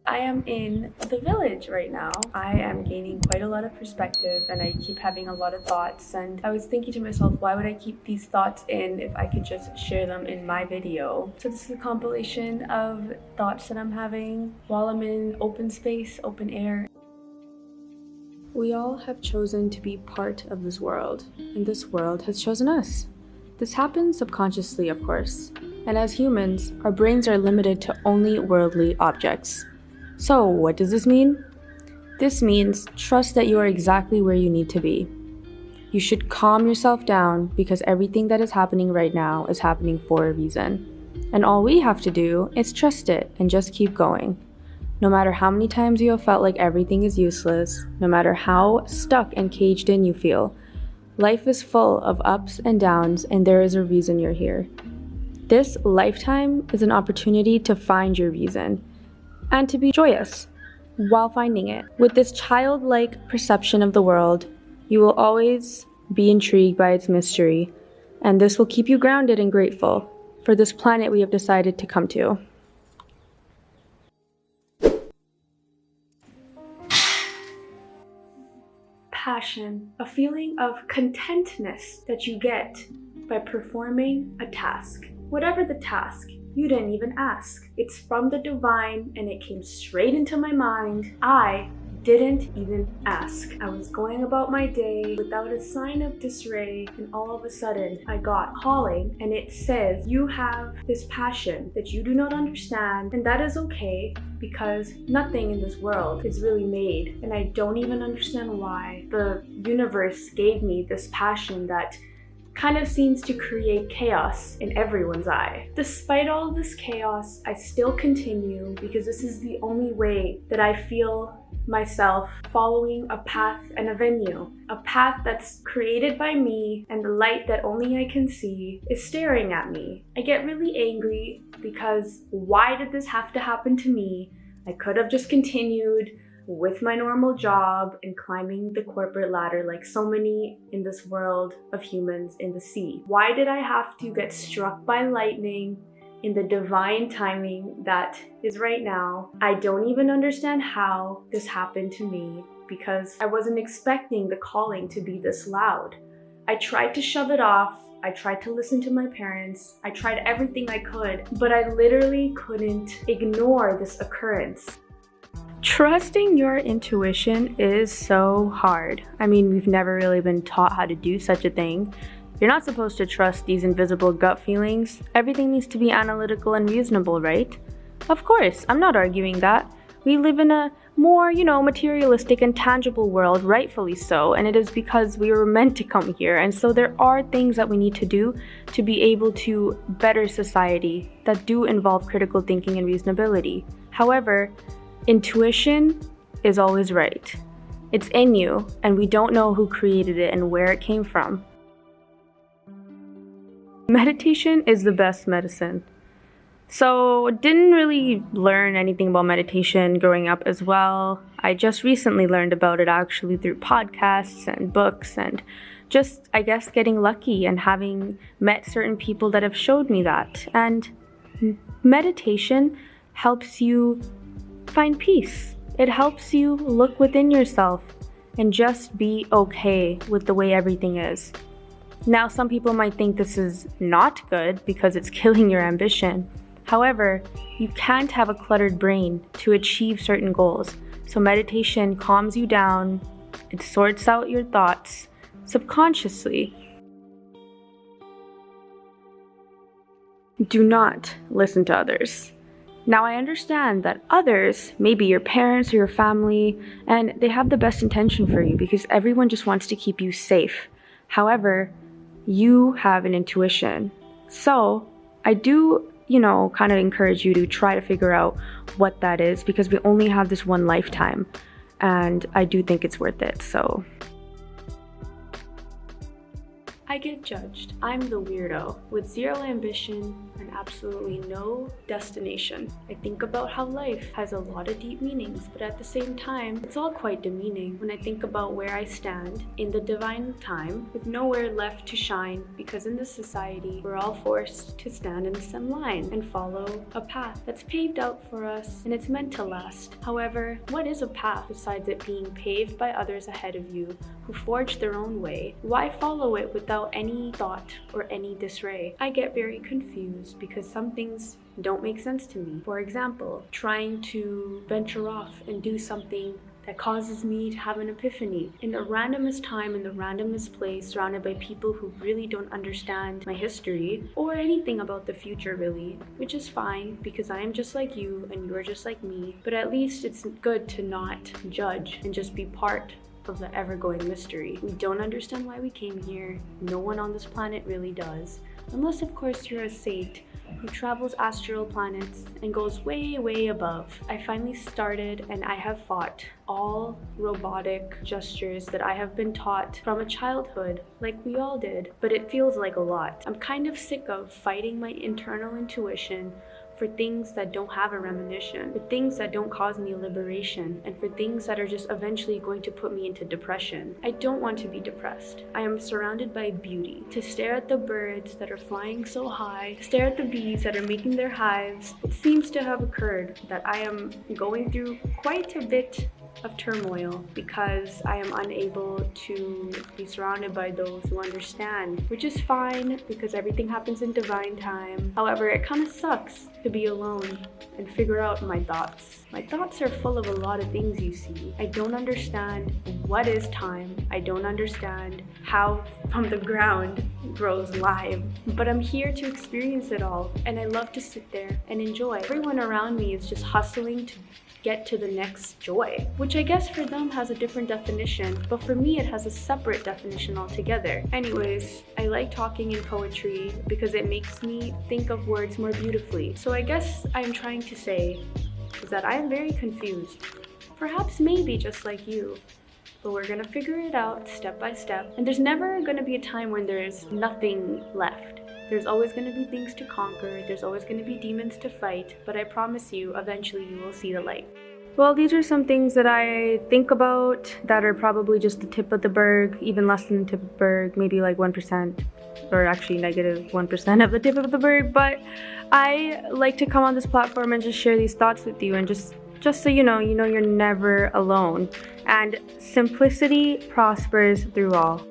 I am in the village right now. I am gaining quite a lot of perspective and I keep having a lot of thoughts, and I was thinking to myself, why would I keep these thoughts in if I could just share them in my video? So this is a compilation of thoughts that I'm having while I'm in open space, open air. We all have chosen to be part of this world, and this world has chosen us. This happens subconsciously, of course, and as humans, our brains are limited to only worldly objects. So, what does this mean? This means trust that you are exactly where you need to be. You should calm yourself down because everything that is happening right now is happening for a reason. And all we have to do is trust it and just keep going. No matter how many times you have felt like everything is useless, no matter how stuck and caged in you feel, life is full of ups and downs, and there is a reason you're here. This lifetime is an opportunity to find your reason and to be joyous while finding it. With this childlike perception of the world, you will always be intrigued by its mystery, and this will keep you grounded and grateful for this planet we have decided to come to. Passion, a feeling of contentness that you get by performing a task. Whatever the task, you didn't even ask. It's from the divine and it came straight into my mind. I didn't even ask. I was going about my day without a sign of disarray, and all of a sudden I got calling, and it says you have this passion that you do not understand, and that is okay because nothing in this world is really made, and I don't even understand why. The universe gave me this passion that kind of seems to create chaos in everyone's eye. Despite all of this chaos, I still continue because this is the only way that I feel myself following a path and a venue. A path that's created by me, and the light that only I can see is staring at me. I get really angry because why did this have to happen to me? I could have just continued with my normal job and climbing the corporate ladder like so many in this world of humans in the sea. Why did I have to get struck by lightning in the divine timing that is right now? I don't even understand how this happened to me because I wasn't expecting the calling to be this loud. I tried to shove it off. I tried to listen to my parents. I tried everything I could, but I literally couldn't ignore this occurrence. Trusting your intuition is so hard. I mean, we've never really been taught how to do such a thing. You're not supposed to trust these invisible gut feelings. Everything needs to be analytical and reasonable, right? Of course, I'm not arguing that. We live in a more, materialistic and tangible world, rightfully so, and it is because we were meant to come here. And so there are things that we need to do to be able to better society that do involve critical thinking and reasonability. However, intuition is always right. It's in you, and we don't know who created it and where it came from. Meditation is the best medicine. So, didn't really learn anything about meditation growing up as well. I just recently learned about it actually through podcasts and books, and just, I guess, getting lucky and having met certain people that have showed me that. And meditation helps you find peace. It helps you look within yourself and just be okay with the way everything is. Now, some people might think this is not good because it's killing your ambition. However, you can't have a cluttered brain to achieve certain goals. So meditation calms you down. It sorts out your thoughts subconsciously. Do not listen to others. Now, I understand that others, maybe your parents or your family, and they have the best intention for you because everyone just wants to keep you safe. However, you have an intuition. So, I do, kind of encourage you to try to figure out what that is because we only have this one lifetime, and I do think it's worth it, so. I get judged. I'm the weirdo with zero ambition and absolutely no destination. I think about how life has a lot of deep meanings, but at the same time, it's all quite demeaning when I think about where I stand in the divine time with nowhere left to shine, because in this society, we're all forced to stand in some line and follow a path that's paved out for us and it's meant to last. However, what is a path besides it being paved by others ahead of you who forged their own way? Why follow it without any thought or any disarray? I get very confused because some things don't make sense to me. For example, trying to venture off and do something that causes me to have an epiphany in the randomest time, in the randomest place, surrounded by people who really don't understand my history or anything about the future really, which is fine because I am just like you and you are just like me, but at least it's good to not judge and just be part of the ever-going mystery. We don't understand why we came here. No one on this planet really does. Unless of course you're a saint who travels astral planets and goes way, way above. I finally started and I have fought all robotic gestures that I have been taught from a childhood, like we all did, but it feels like a lot. I'm kind of sick of fighting my internal intuition for things that don't have a premonition, for things that don't cause me liberation, and for things that are just eventually going to put me into depression. I don't want to be depressed. I am surrounded by beauty. To stare at the birds that are flying so high, to stare at the bees that are making their hives, it seems to have occurred that I am going through quite a bit of turmoil because I am unable to be surrounded by those who understand, which is fine because everything happens in divine time. However, it kind of sucks to be alone and figure out my thoughts. My thoughts are full of a lot of things, you see. I don't understand what is time. I don't understand how from the ground grows life, but I'm here to experience it all, and I love to sit there and enjoy. Everyone around me is just hustling to get to the next joy, which I guess for them has a different definition, but for me it has a separate definition altogether. Anyways, I like talking in poetry because it makes me think of words more beautifully. So I guess I'm trying to say is that I am very confused. Perhaps maybe just like you, but we're gonna figure it out step by step. And there's never gonna be a time when there's nothing left. There's always going to be things to conquer, there's always going to be demons to fight, but I promise you, eventually you will see the light. Well, these are some things that I think about that are probably just the tip of the berg, even less than the tip of the berg, maybe like 1%, or actually negative 1% of the tip of the berg, but I like to come on this platform and just share these thoughts with you and just so you know you're never alone, and simplicity prospers through all.